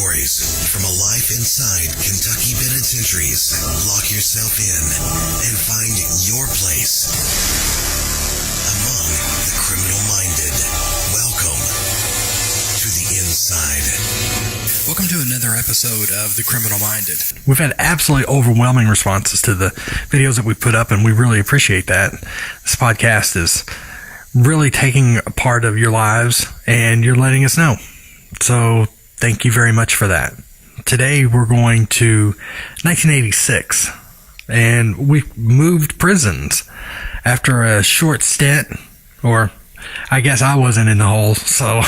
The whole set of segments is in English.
stories from a life inside Kentucky penitentiaries. Lock yourself in and find your place among the criminal-minded. Welcome to the inside. Welcome to another episode of The Criminal Minded. We've had absolutely overwhelming responses to the videos that we put up, and we really appreciate that. This podcast is really taking a part of your lives, and you're letting us know. So thank you very much for that. Today we're going to 1986, and we moved prisons after a short stint, or I guess I wasn't in the hole, so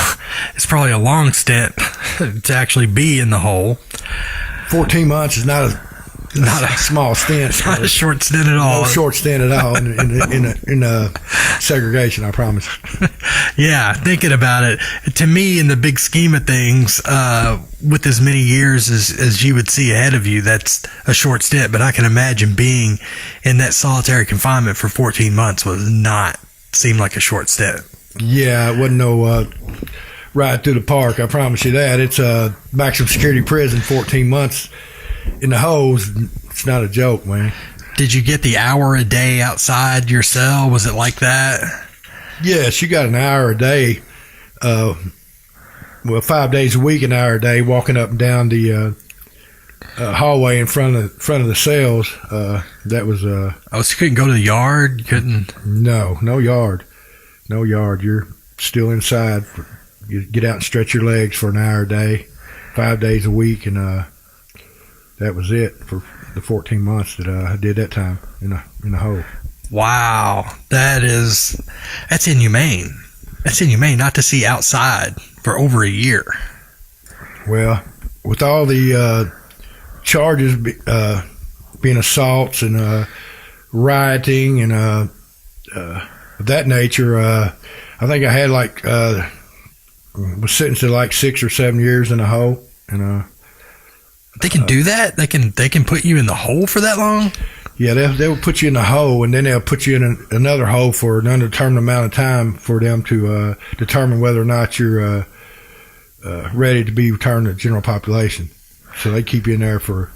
it's probably a long stint to actually be in the hole. 14 months is not a small stint. It's not a short stint at all. No short stint at all in segregation, I promise. Yeah, thinking about it, to me, in the big scheme of things, with as many years as you would see ahead of you, that's a short stint. But I can imagine being in that solitary confinement for 14 months was not seem like a short stint. Yeah, it wasn't no ride through the park, I promise you that. It's a maximum security prison, 14 months in the hose. It's not a joke, man. Did you get the hour a day outside your cell? Was it like that? Yes, you got an hour a day. 5 days a week, an hour a day, walking up and down the hallway in front of the cells. That was oh, so you couldn't go to the yard? You couldn't? No yard. You're still inside. You get out and stretch your legs for an hour a day, 5 days a week, and that was it for the 14 months that I did that time in the hole. Wow, that's inhumane. That's inhumane not to see outside for over a year. Well, with all the charges being assaults and rioting and of that nature, I think I had was sentenced to like 6 or 7 years in a hole, and they can do that. They can put you in the hole for that long. Yeah, they'll put you in the hole, and then they'll put you in another hole for an undetermined amount of time for them to determine whether or not you're ready to be returned to the general population. So they keep you in there for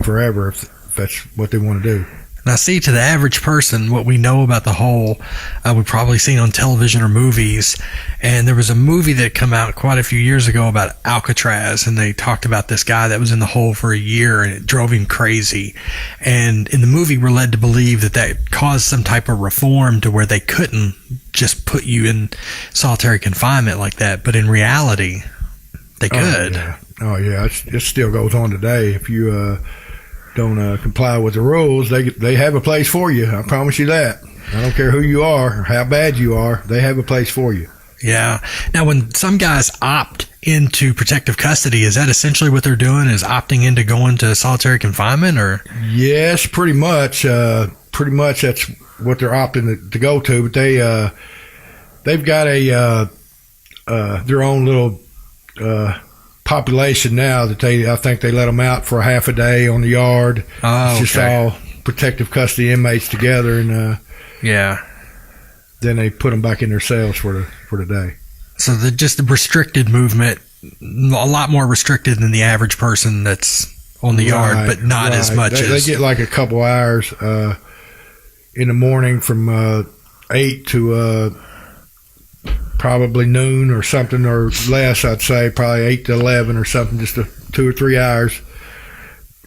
forever if that's what they want to do. Now, see, to the average person, what we know about the hole, we've probably seen on television or movies. And there was a movie that came out quite a few years ago about Alcatraz, and they talked about this guy that was in the hole for a year, and it drove him crazy. And in the movie, we're led to believe that caused some type of reform to where they couldn't just put you in solitary confinement like that. But in reality, they could. Oh, yeah. It still goes on today. If you don't comply with the rules, they have a place for you. I promise you that. I don't care who you are or how bad you are, they have a place for you. Yeah. Now, when some guys opt into protective custody, is that essentially what they're doing, is opting into going to solitary confinement? Or yes, pretty much. Pretty much that's what they're opting to go to. But they've got their own little population now that I think they let them out for a half a day on the yard. Oh, it's just all protective custody inmates together, and then they put them back in their cells for the day. So just the restricted movement, a lot more restricted than the average person that's on the yard, but not as much. They get like a couple hours in the morning from 8 to probably noon or something, or less. I'd say probably 8 to 11 or something, just 2 or 3 hours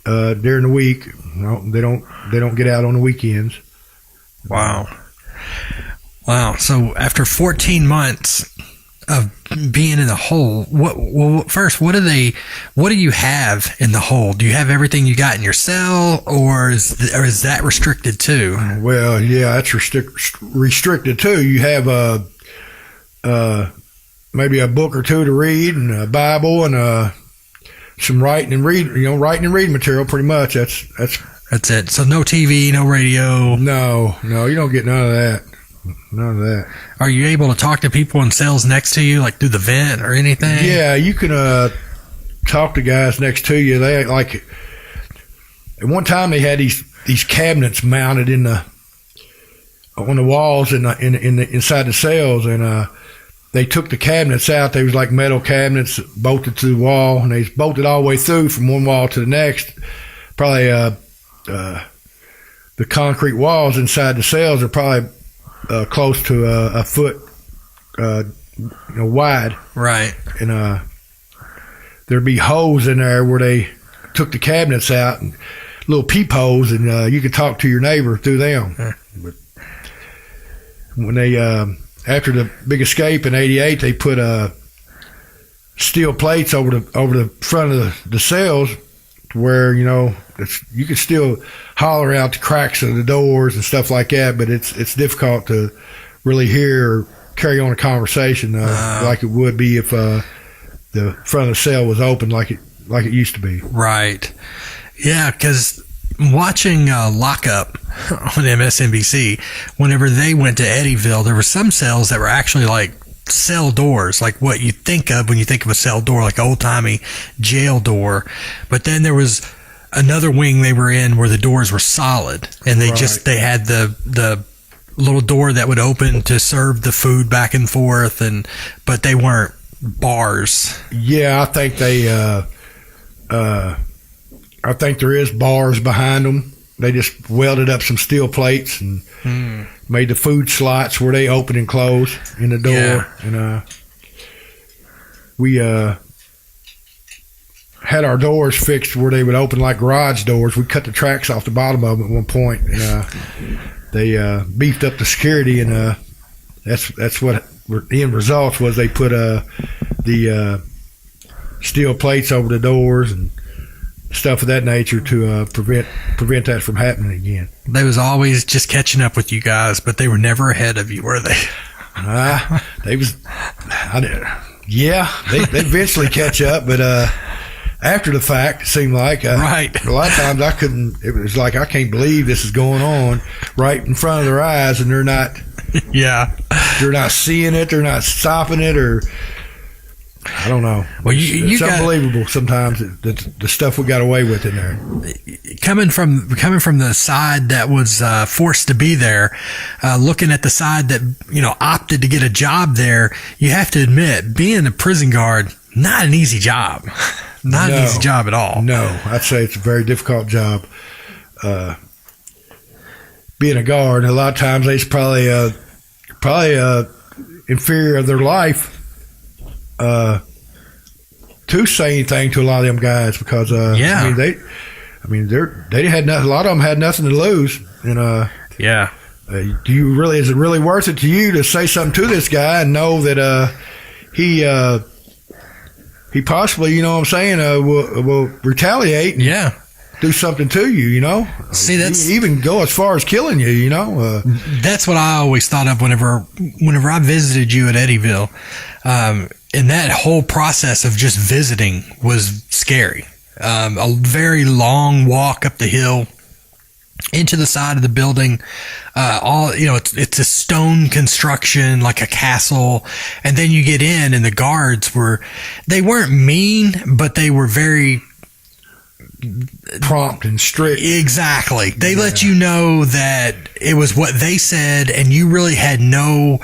during the week. No, they don't get out on the weekends. Wow. So after 14 months of being in the hole, what do you have in the hole? Do you have everything you got in your cell, or is that restricted too? Well, yeah, that's restricted too. You have maybe a book or two to read, and a Bible, and some writing and reading material. Pretty much. That's it. So no TV, no radio. No, you don't get none of that. None of that. Are you able to talk to people in cells next to you, like through the vent or anything? Yeah, you can talk to guys next to you. They at one time they had these cabinets mounted on the walls inside the cells, and they took the cabinets out. They was like metal cabinets bolted to the wall, and they bolted all the way through from one wall to the next. Probably the concrete walls inside the cells are probably close to a foot wide. Right. And there'd be holes in there where they took the cabinets out, and little peepholes, and you could talk to your neighbor through them. But when they after the big escape in '88, they put steel plates over the front of the cells, to where you could still holler out the cracks of the doors and stuff like that, but it's difficult to really hear or carry on a conversation like it would be if the front of the cell was open like it used to be. Right. Yeah, because watching Lockup on MSNBC, whenever they went to Eddyville, there were some cells that were actually like cell doors, like what you think of when you think of a cell door, like old-timey jail door. But then there was another wing they were in where the doors were solid, and they had the little door that would open to serve the food back and forth, but they weren't bars. Yeah, I think I think there is bars behind them. They just welded up some steel plates and made the food slots where they open and close in the door. Yeah. And we had our doors fixed where they would open like garage doors. We cut the tracks off the bottom of them at one point. And, they beefed up the security, and that's what the end result was. They put the steel plates over the doors and stuff of that nature to prevent that from happening again. They was always just catching up with you guys, but they were never ahead of you, were they? They eventually catch up, but after the fact, it seemed like right. A lot of times I couldn't. It was like, I can't believe this is going on right in front of their eyes, and they're not. Yeah, they're not seeing it. They're not stopping it, or I don't know. Well, it's unbelievable sometimes the stuff we got away with in there. Coming from the side that was forced to be there, looking at the side that opted to get a job there, you have to admit, being a prison guard, not an easy job. Not an easy job at all. No, I'd say it's a very difficult job. Being a guard, a lot of times they's probably in fear of their life to say anything to a lot of them guys, because they had nothing. A lot of them had nothing to lose, and is it really worth it to you to say something to this guy and know that he possibly, will retaliate and do something to you, See, that's even go as far as killing you, That's what I always thought of whenever I visited you at Eddyville. And that whole process of just visiting was scary. A very long walk up the hill into the side of the building. It's a stone construction, like a castle. And then you get in, and the guards they weren't mean, but they were very prompt and strict. Exactly. They let you know that it was what they said, and you really had they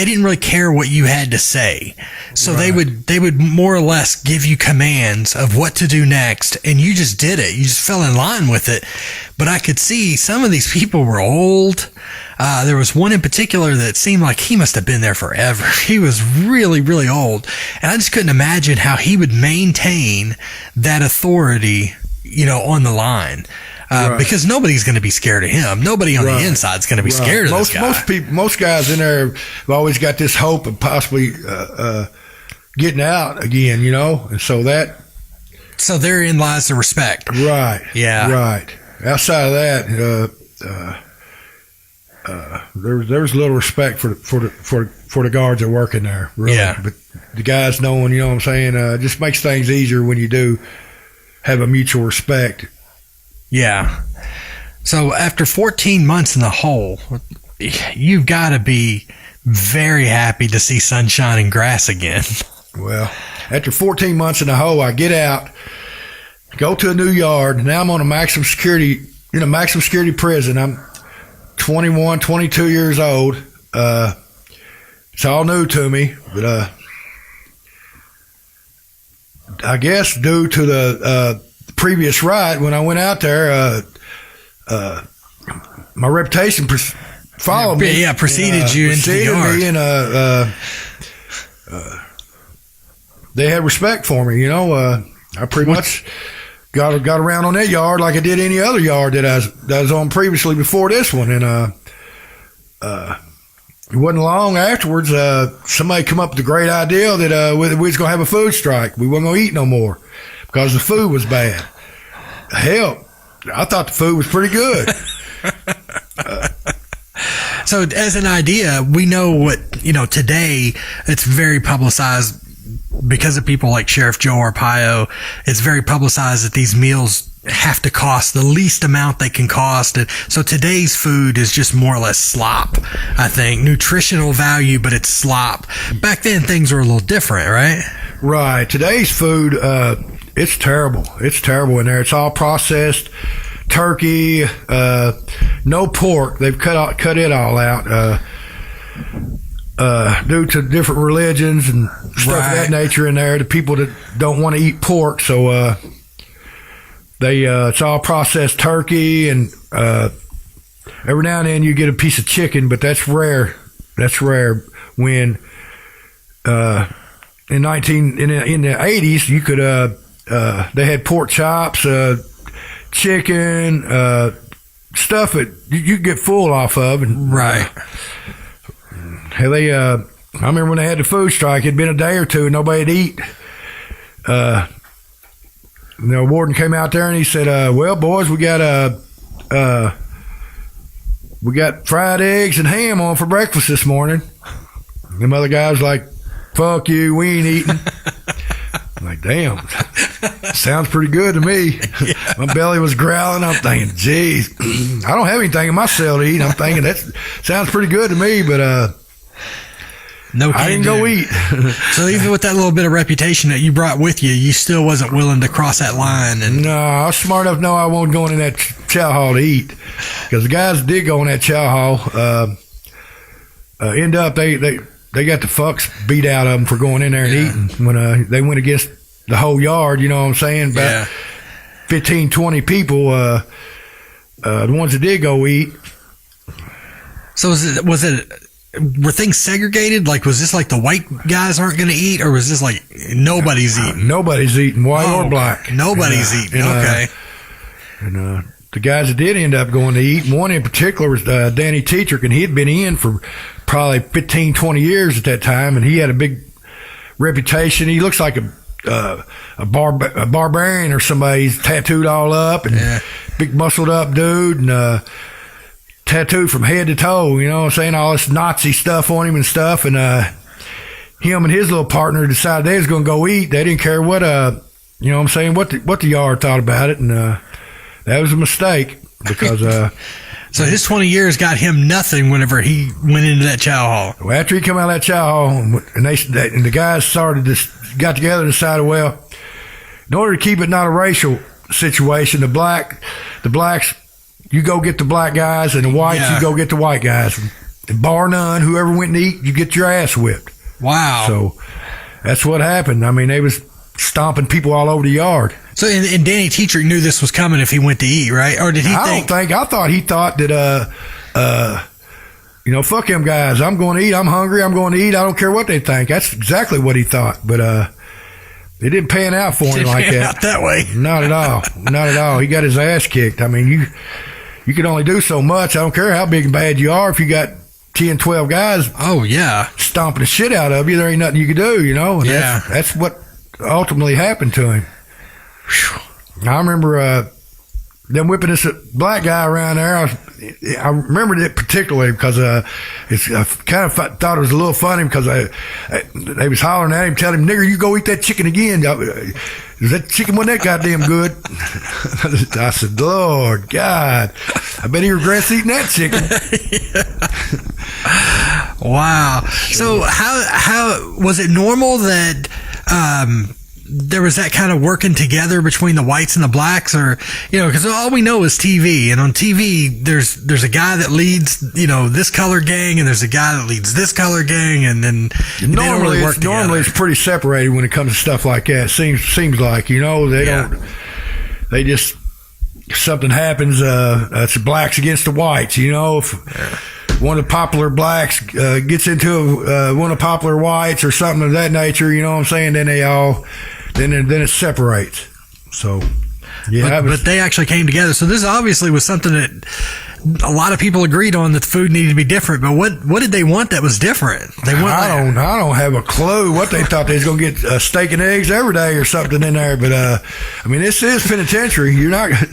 didn't really care what you had to say. So they would more or less give you commands of what to do next, and you just did it. You just fell in line with it. But I could see some of these people were old. There was one in particular that seemed like he must have been there forever. He was really, really old. And I just couldn't imagine how he would maintain that authority, on the line. Because nobody's going to be scared of him. Nobody on the inside is going to be scared of this guy. Most guys in there have always got this hope of possibly getting out again, and so therein lies the respect. Right. Yeah. Right. Outside of that, there's little respect for the guards that work in there. Really. Yeah. But the guys knowing, what I'm saying, just makes things easier when you do have a mutual respect. Yeah. So after 14 months in the hole, you've got to be very happy to see sunshine and grass again. Well, after 14 months in the hole, I get out, go to a new yard. Now I'm on a maximum security prison. I'm 21, 22 years old. It's it's all new to me. But I guess due to the previous ride, when I went out there, my reputation followed me. Yeah, preceded you into the yard. Me, and they had respect for me. I pretty much got around on that yard like I did any other yard that I was on previously before this one. And it wasn't long afterwards, somebody come up with the great idea that we was going to have a food strike. We wasn't going to eat no more because the food was bad. Hell, I thought the food was pretty good. So as an idea, we know what, today it's very publicized because of people like Sheriff Joe Arpaio. It's very publicized that these meals have to cost the least amount they can cost. And so today's food is just more or less slop, I think. Nutritional value, but it's slop. Back then, things were a little different, right? Right. Today's food, it's terrible. It's terrible in there. It's all processed. Turkey, no pork. They've cut it all out due to different religions and stuff of that nature in there. The people that don't want to eat pork, so it's all processed turkey, and every now and then you get a piece of chicken, but that's rare. That's rare. When in the 80s, you could they had pork chops, chicken, stuff that you could get full off of, and right. I remember when they had the food strike, it'd been a day or two and nobody'd eat. The warden came out there and he said, well, boys, we got fried eggs and ham on for breakfast this morning. Them other guys like, fuck you, we ain't eating. I'm like, damn, sounds pretty good to me. Yeah. My belly was growling. I'm thinking, geez, I don't have anything in my cell to eat. I'm thinking that sounds pretty good to me, but no, I didn't go eat. So even with that little bit of reputation that you brought with you, you still wasn't willing to cross that line. And no, I was smart enough to know I wasn't going in that chow hall to eat, because the guys that did go in that chow hall end up they got the fucks beat out of them for going in there and eating when they went against the whole yard. You know what I'm saying? About 15, 20 people. The ones that did go eat. So were things segregated? Like, was this like the white guys aren't going to eat, or was this like nobody's eating? Nobody's eating, white or black. Nobody's eating. Okay. And the guys that did end up going to eat, one in particular was Danny Teatrick, and he had been in for probably 15, 20 years at that time, and he had a big reputation. He looks like a barbarian or somebody. He's tattooed all up and big muscled up dude, and tattooed from head to toe, you know what I'm saying? All this Nazi stuff on him and stuff. And him and his little partner decided they was going to go eat. They didn't care what, you know what I'm saying, what the yard thought about it. And that was a mistake, because so his 20 years got him nothing whenever he went into that chow hall. Well, after he come out of that chow hall, and the guys got together and decided, well, in order to keep it not a racial situation, the blacks, you go get the black guys, and the whites, you go get the white guys. And bar none, whoever went and eat, you get your ass whipped. Wow. So that's what happened. I mean, they was stomping people all over the yard. So, and Danny Teatrick knew this was coming if he went to eat, right? Or did he I thought he thought that, fuck them guys. I'm going to eat. I'm hungry. I'm going to eat. I don't care what they think. That's exactly what he thought. But it didn't pan out for him like that. Not that way. Not at all. Not at all. He got his ass kicked. I mean, you can only do so much. I don't care how big and bad you are. If you got 10, 12 guys stomping the shit out of you, there ain't nothing you can do, you know? And that's what ultimately happened to him. I remember them whipping this black guy around there. I remembered it particularly because I kind of thought it was a little funny, because they was hollering at him, telling him, "Nigger, you go eat that chicken again. That chicken wasn't that goddamn good." I said, "Lord God, I bet he regrets eating that chicken." Wow. So how was it normal that there was that kind of working together between the whites and the blacks, or, because all we know is TV, and on TV there's a guy that leads, this color gang, and there's a guy that leads this color gang, and then normally it's pretty separated when it comes to stuff like that. Seems like, they don't, they just, if something happens, it's blacks against the whites, if one of the popular blacks gets into one of the popular whites or something of that nature, you know what I'm saying, then then it separates. So yeah, but they actually came together. So this obviously was something that a lot of people agreed on, that the food needed to be different. But what did they want that was different? I don't have a clue what they thought they was going to get, steak and eggs every day or something in there. But this is penitentiary. I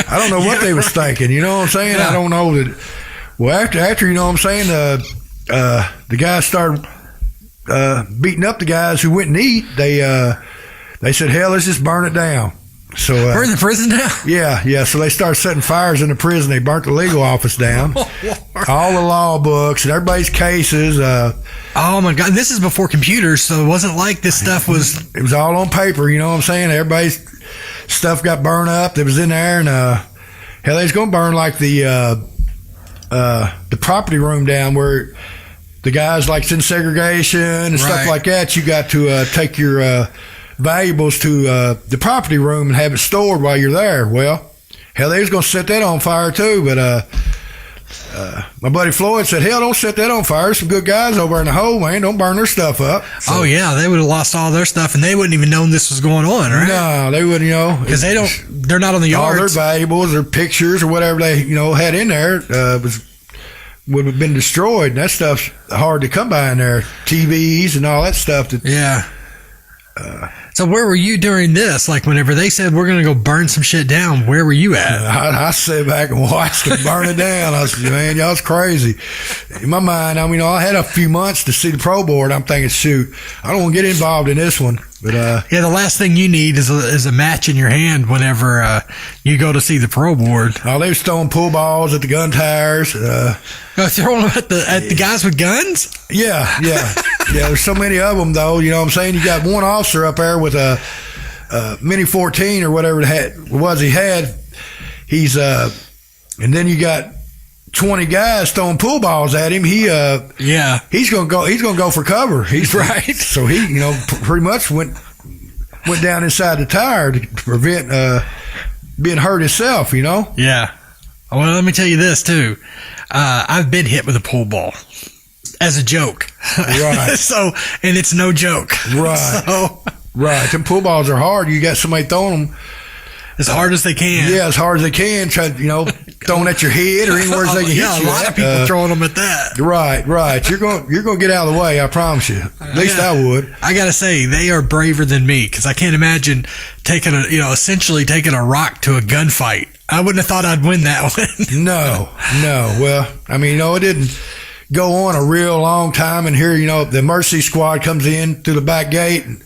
don't know what they was thinking. You know what I'm saying? Yeah. I don't know that. Well, after you know what I'm saying, the guys started beating up the guys who wouldn't eat. They said, hell, let's just burn it down. So burn the prison down? Yeah. So they started setting fires in the prison. They burnt the legal office down, all the law books and everybody's cases. Oh my God! This is before computers, so it wasn't like this stuff was. It was all on paper. You know what I'm saying? Everybody's stuff got burned up that was in there, and hell, they was gonna burn like the property room down where the guys like in segregation and stuff like that. You got to take your valuables to the property room and have it stored while you're there. Well, hell, they was going to set that on fire too, but my buddy Floyd said, hell, don't set that on fire. There's some good guys over in the hole, man. Don't burn their stuff up. So, oh yeah, they would have lost all their stuff, and they wouldn't even known this was going on, right? No, they wouldn't, because they're not on the yards. All their valuables, their pictures, or whatever they had in there would have been destroyed, and that stuff's hard to come by in there. TVs and all that stuff. So where were you during this? Like whenever they said we're going to go burn some shit down, where were you at? I sat back and watched them burn it down. I said, man, y'all's crazy. In my mind, I had a few months to see the pro board. I'm thinking, shoot, I don't want to get involved in this one. But the last thing you need is a match in your hand whenever you go to see the pro board. Oh, they was throwing pool balls at the gun tires. Throwing them at the guys with guns? Yeah. There's so many of them, though. You know what I'm saying? You got one officer up there with a Mini 14 or whatever it was he had. He's and then you got 20 guys throwing pool balls at him. He's gonna go for cover. He's right. So he pretty much went down inside the tire to prevent being hurt himself. Yeah. Well, let me tell you this too. I've been hit with a pool ball as a joke. Right. And it's no joke. Right. Right. Them pool balls are hard. You got somebody throwing them as hard as they can. Yeah, as hard as they can. Try, throwing at your head or anywhere they can hit you. A lot of people throwing them at that. Right. You're going to get out of the way. I promise you. At least I would. I gotta say, they are braver than me, because I can't imagine essentially taking a rock to a gunfight. I wouldn't have thought I'd win that one. No. Well, it didn't go on a real long time, and here, the Mercy Squad comes in through the back gate, and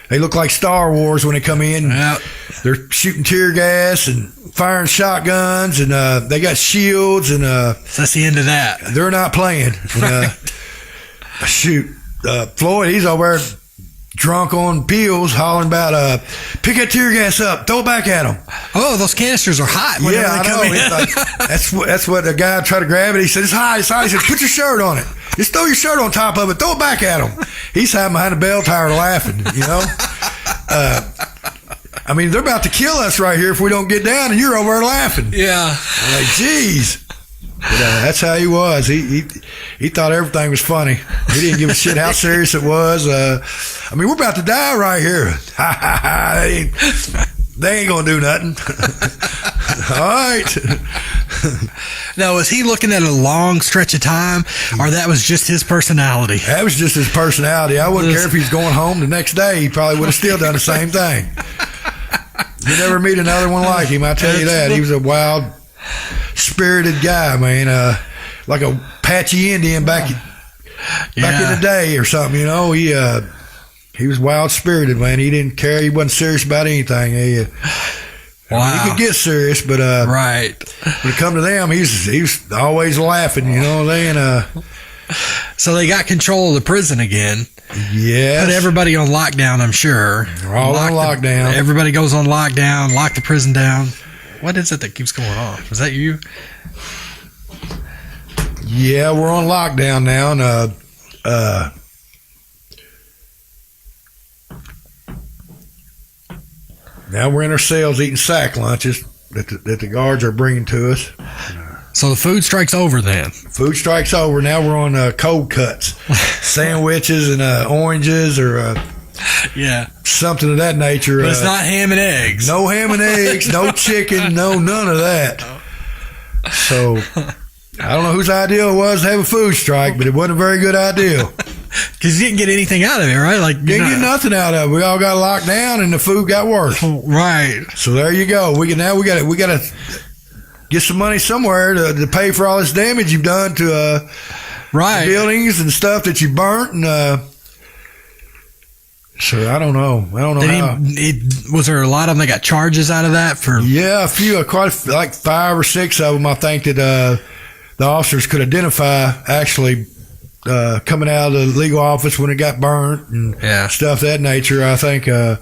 they look like Star Wars when they come in. Yep. They're shooting tear gas and firing shotguns, and they got shields, and so that's the end of that. They're not playing. And, shoot, Floyd, he's over there drunk on pills, hollering about pick that tear gas up, throw it back at them. Oh, those canisters are hot. Yeah, I know. That's what the guy tried to grab it. He said, it's hot. He said, put your shirt on it. Just throw your shirt on top of it. Throw it back at him. He's hiding behind a bell tower laughing, they're about to kill us right here if we don't get down, and you're over there laughing. Yeah. I'm like, geez. But that's how he was. He thought everything was funny. He didn't give a shit how serious it was. We're about to die right here. They ain't gonna do nothing. All right. Now, was he looking at a long stretch of time, or that was just his personality? That was just his personality. I wouldn't care if he's going home the next day. He probably would have still done the same thing. You never meet another one like him, I tell you that. He was a wild, spirited guy, man. Like a Apache Indian back in the day or something, He was wild spirited, man. He didn't care. He wasn't serious about anything. He could get serious, but right. When it come to them, he was always laughing. So they got control of the prison again. Yes. Put everybody on lockdown, I'm sure. We're all on lockdown. Everybody goes on lockdown, lock the prison down. What is it that keeps going off? Is that you? Yeah, we're on lockdown now, and now we're in our cells eating sack lunches that the guards are bringing to us. So the food strike's over then. Food strike's over. Now we're on cold cuts, sandwiches and oranges or Yeah. something of that nature. But it's not ham and eggs. No ham and eggs, no chicken, no none of that. So I don't know whose idea it was to have a food strike, but it wasn't a very good idea. Because you didn't get anything out of it, right? Like Didn't get nothing out of it. We all got locked down, and the food got worse. Right. So there you go. We got to get some money somewhere to pay for all this damage you've done to Right. buildings and stuff that you burnt, and so I don't know. How. Was there a lot of them that got charges out of that for? Yeah, a few, like 5 or 6 of them. I think that the officers could identify actually coming out of the legal office when it got burnt and stuff of that nature. I think a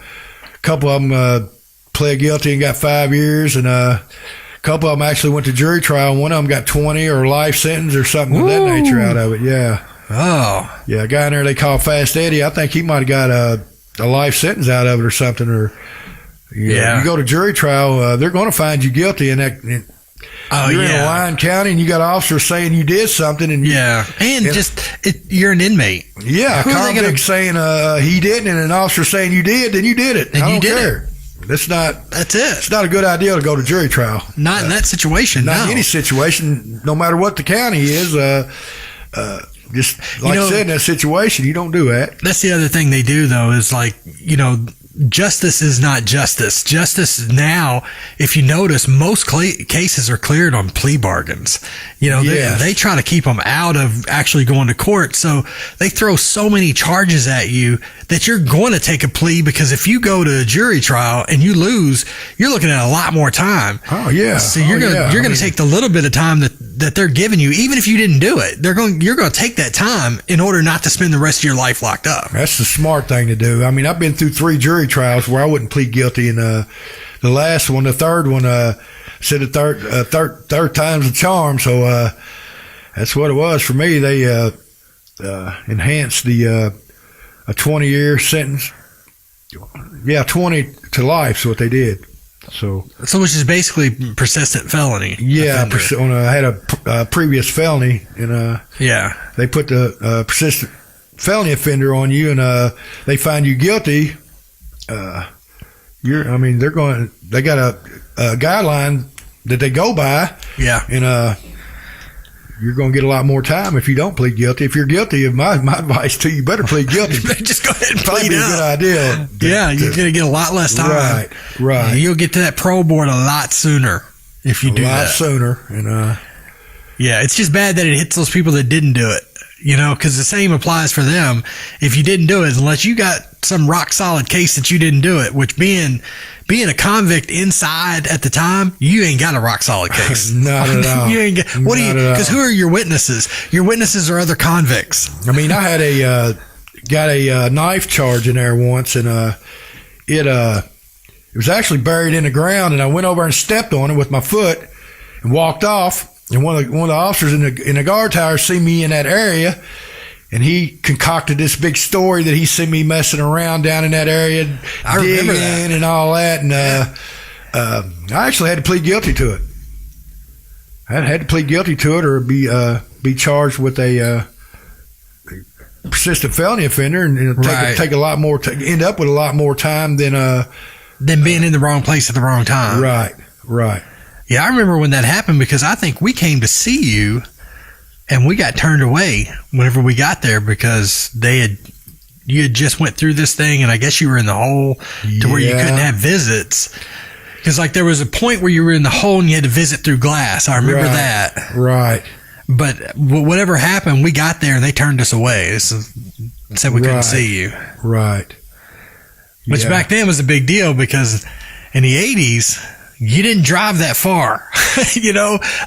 couple of them pled guilty and got 5 years, and a couple of them actually went to jury trial. One of them got 20 or life sentence or something of that nature out of it. Yeah. Oh. Yeah, a guy in there they call Fast Eddie. I think he might have got a life sentence out of it or something. Or you go to jury trial, they're going to find you guilty, and that. You're in a Lyon County, and you got officers saying you did something, and you're an inmate. Yeah, a convict saying he didn't, and an officer saying you did, then you did it. And I you don't did care. That's it. It's not a good idea to go to jury trial. Not in that situation. Not in any situation, no matter what the county is. Just like I said, in that situation, you don't do that. That's the other thing they do, though, is like, justice is not justice. Justice now, if you notice, most cases are cleared on plea bargains. They try to keep them out of actually going to court. So they throw so many charges at you that you're going to take a plea, because if you go to a jury trial and you lose, you're looking at a lot more time. Oh yeah. So you're going to take the little bit of time that they're giving you, even if you didn't do it. You're going to take that time in order not to spend the rest of your life locked up. That's the smart thing to do. I mean, I've been through 3 jury trials where I wouldn't plead guilty, and the last one, the third one, said the third time's a charm. So that's what it was for me. They enhanced the a 20-year sentence. Yeah, 20 to life is what they did. So which is basically persistent felony. Yeah, I had a previous felony, and they put the persistent felony offender on you, and they find you guilty. They got a guideline that they go by. Yeah, and you're going to get a lot more time if you don't plead guilty. If you're guilty, my advice to you, better plead guilty. Just go ahead and plead. Probably a good idea. You're going to get a lot less time. Right. You'll get to that parole board a lot sooner if you do that. A lot sooner. And it's just bad that it hits those people that didn't do it. Because the same applies for them. If you didn't do it, unless you got some rock solid case that you didn't do it, which being a convict inside at the time, you ain't got a rock solid case. Not at all. You ain't because who are your witnesses? Your witnesses are other convicts. I mean, I had got a knife charge in there once, and it was actually buried in the ground, and I went over and stepped on it with my foot and walked off. And one of the officers in the guard tower seen me in that area, and he concocted this big story that he seen me messing around down in that area, digging and all that. And I actually had to plead guilty to it. I had to plead guilty to it, or be charged with a persistent felony offender, and take a lot more. End up with a lot more time than being in the wrong place at the wrong time. Right. Yeah, I remember when that happened, because I think we came to see you and we got turned away whenever we got there, because you had just went through this thing, and I guess you were in the hole to where you couldn't have visits. Because there was a point where you were in the hole and you had to visit through glass. I remember that. Right. But whatever happened, we got there and they turned us away. Said we couldn't see you. Right. Which back then was a big deal, because in the 80s, you didn't drive that far.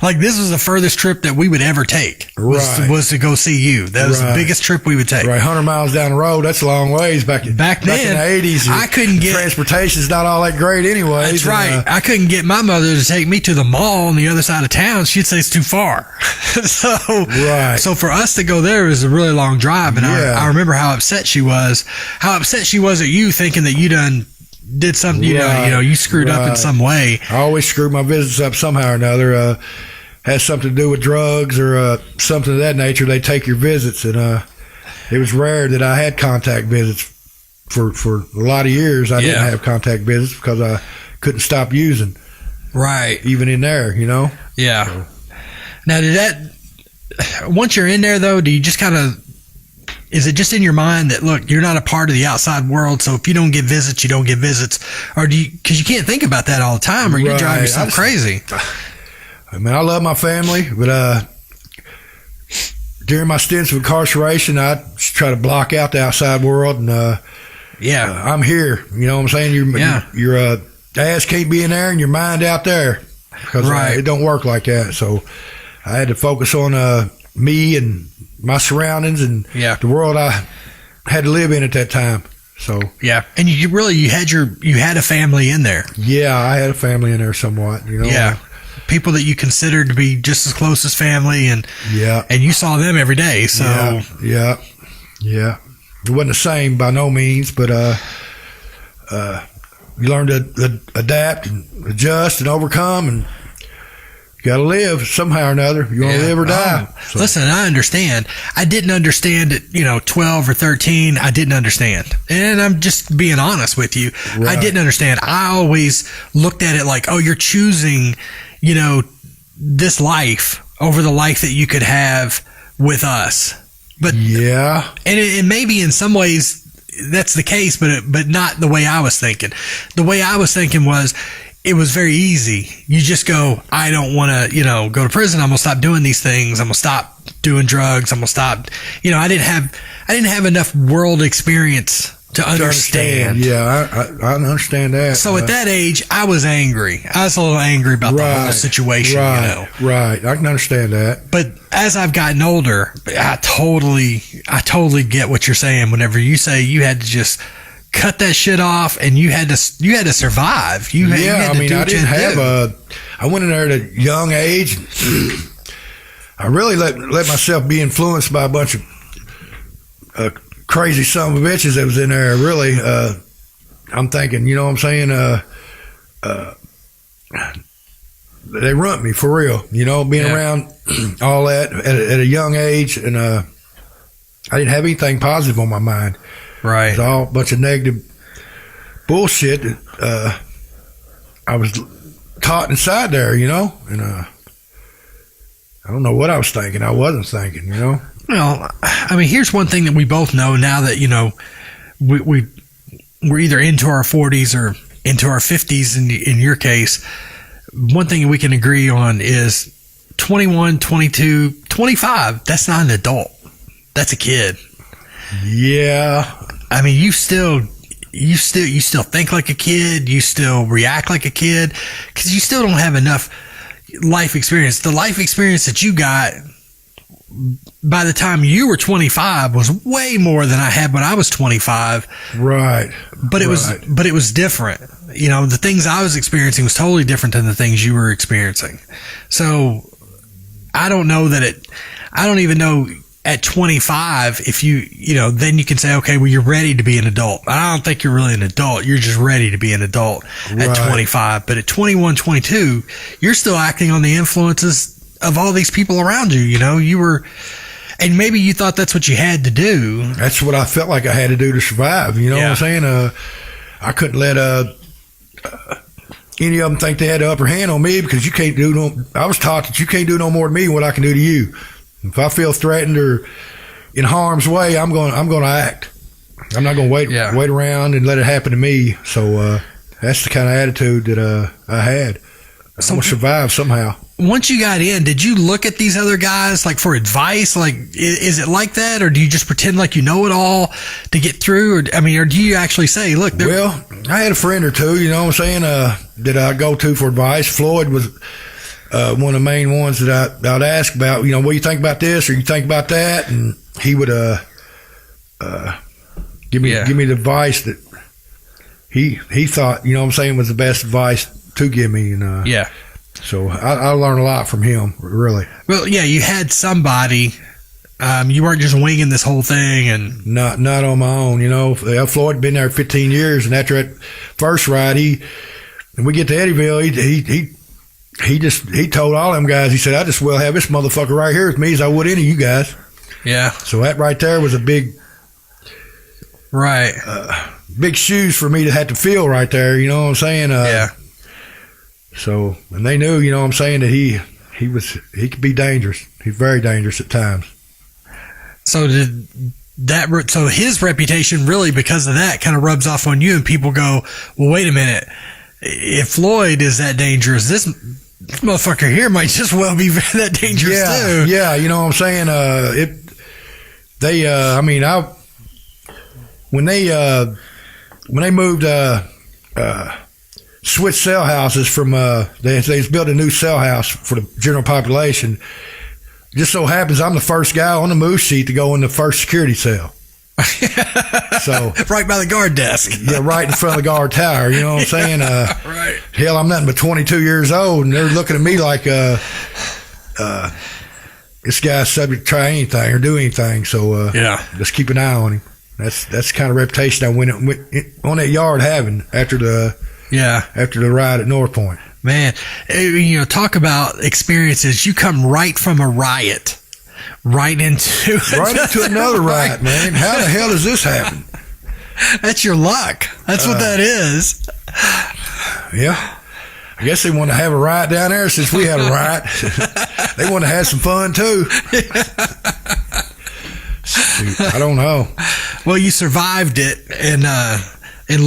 Like this was the furthest trip that we would ever take was to go see you. That was the biggest trip we would take. Right. 100 miles down the road. That's a long ways back then. In the 80s. I couldn't get transportation's not all that great anyway. That's right. I couldn't get my mother to take me to the mall on the other side of town. She'd say it's too far. So for us to go there was a really long drive. And I remember how upset she was at you thinking that you did something, you screwed up in some way. I always screwed my visits up somehow or another. Has something to do with drugs or something of that nature. They take your visits, and it was rare that I had contact visits for a lot of years. I didn't have contact visits because I couldn't stop using. Right. Even in there, Yeah. So. Now, once you're in there though, do you just kind of, is it just in your mind that, look, you're not a part of the outside world, so if you don't get visits, you don't get visits? Or because you can't think about that all the time, or you drive yourself crazy. I mean, I love my family, but during my stints of incarceration, I try to block out the outside world, and I'm here. You know what I'm saying? Your ass can't be in there and your mind out there, because it don't work like that. So I had to focus on me and my surroundings and the world I had to live in at that time. So and you had a family in there. I had a family in there somewhat. People that you considered to be just as close as family, and you saw them every day. So it wasn't the same by no means, but you learn to adapt and adjust and overcome, and you got to live somehow or another. You want to live or die. So. Listen, I understand. I didn't understand at 12 or 13. I didn't understand. And I'm just being honest with you. I didn't understand. I always looked at it like, oh, you're choosing, this life over the life that you could have with us. But and it maybe in some ways that's the case, but not the way I was thinking. The way I was thinking was, it was very easy. You just go, I don't want to, go to prison. I'm going to stop doing these things. I'm going to stop doing drugs. I'm going to stop, I didn't have enough world experience to understand. I understand that. So at that age, I was angry. I was a little angry about the whole situation, Right. I can understand that. But as I've gotten older, I totally get what you're saying. Whenever you say you had to just cut that shit off, and you had to survive. I went in there at a young age. I really let myself be influenced by a bunch of crazy son of a bitches that was in there. Really, I'm thinking, you know what I'm saying? They runt me for real. Being around all that at a young age, and I didn't have anything positive on my mind. Right. It was all a bunch of negative bullshit that I was taught inside there, and I don't know what I was thinking. I wasn't thinking, Well, I mean, here's one thing that we both know now that, we're either into our 40s or into our 50s in your case. One thing we can agree on is 21, 22, 25, that's not an adult. That's a kid. Yeah. I mean, you still think like a kid. You still react like a kid because you still don't have enough life experience. The life experience that you got by the time you were 25 was way more than I had when I was 25. Right. But it was different. The things I was experiencing was totally different than the things you were experiencing. So I don't know I don't even know at 25, if then you can say, okay, well, you're ready to be an adult. I don't think you're really an adult. You're just ready to be an adult at 25. But at 21, 22, you're still acting on the influences of all these people around you. You were, and maybe you thought that's what you had to do. That's what I felt like I had to do to survive. You know what I'm saying? I couldn't let any of them think they had the upper hand on me, because you can't do I was taught that you can't do no more to me than what I can do to you. If I feel threatened or in harm's way, I'm going to act. I'm not going to wait around and let it happen to me. So that's the kind of attitude that I had. I'm going to survive somehow. Once you got in, did you look at these other guys like for advice? Like, is it like that, or do you just pretend like you know it all to get through? Or do you actually say, look? Well, I had a friend or two. You know what I'm saying? that I go to for advice. Floyd was one of the main ones that I'd ask about. You know, what do you think about this, or you think about that, and he would give me the advice that he thought, you know what I'm saying, was the best advice to give me. And so I learned a lot from him, really. Well, yeah, you had somebody. You weren't just winging this whole thing, and not on my own. You know, Floyd had been there 15 years, and after that first ride, and we get to Eddyville, he told all them guys, he said, I just well have this motherfucker right here with me as I would any of you guys. Yeah. So that right there was a big, big shoes for me to have to fill right there. You know what I'm saying? Yeah. So, and they knew, you know what I'm saying, that he could be dangerous. He's very dangerous at times. So so his reputation really, because of that, kind of rubs off on you, and people go, well, wait a minute. If Floyd is that dangerous, this motherfucker here might just well be that dangerous too. Yeah, you know what I'm saying? When they moved, switched cell houses from, they built a new cell house for the general population. Just so happens I'm the first guy on the move sheet to go in the first security cell. So right by the guard desk. Yeah, right in front of the guard tower. You know what I'm saying? Right. Hell, I'm nothing but 22 years old, and they're looking at me like this guy's subject to try anything or do anything. So just keep an eye on him. That's the kind of reputation I went on that yard having after the ride at Northpoint. Man, you know, talk about experiences. You come right from a riot. Right into another riot, man. How the hell does this happen? That's your luck. That's what that is. Yeah. I guess they want to have a riot down there since we had a riot. They want to have some fun too. Shoot, I don't know. Well, you survived it, and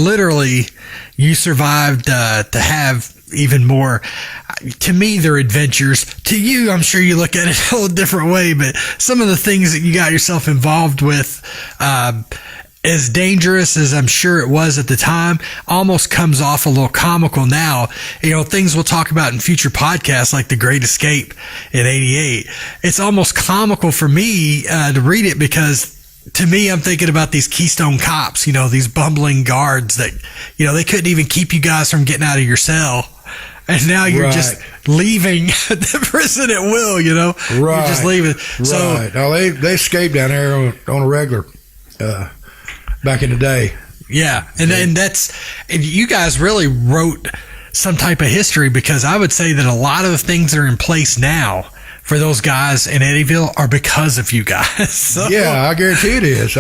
literally you survived to have even more. To me, they're adventures. To you, I'm sure you look at it a little different way, but some of the things that you got yourself involved with, as dangerous as I'm sure it was at the time, almost comes off a little comical now. You know, things we'll talk about in future podcasts, like The Great Escape in '88. It's almost comical for me to read it, because to me, I'm thinking about these Keystone cops, you know, these bumbling guards that, you know, they couldn't even keep you guys from getting out of your cell. And now you're just leaving the prison at will, you know? Right. You're just leaving. So, right. No, they escaped down there on a regular back in the day. Yeah. And you guys really wrote some type of history, because I would say that a lot of the things that are in place now for those guys in Eddyville are because of you guys. So, yeah, I guarantee it is.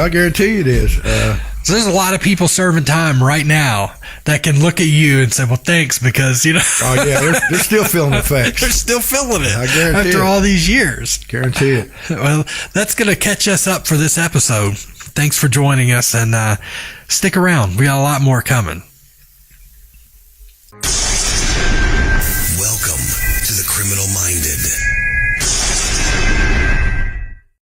So there's a lot of people serving time right now that can look at you and say, well, thanks, because, you know. Oh, yeah, they're still feeling the effects. They're still feeling it. I guarantee after all these years. Guarantee it. Well, that's going to catch us up for this episode. Thanks for joining us, and stick around. We got a lot more coming. Welcome to The Criminal Minded.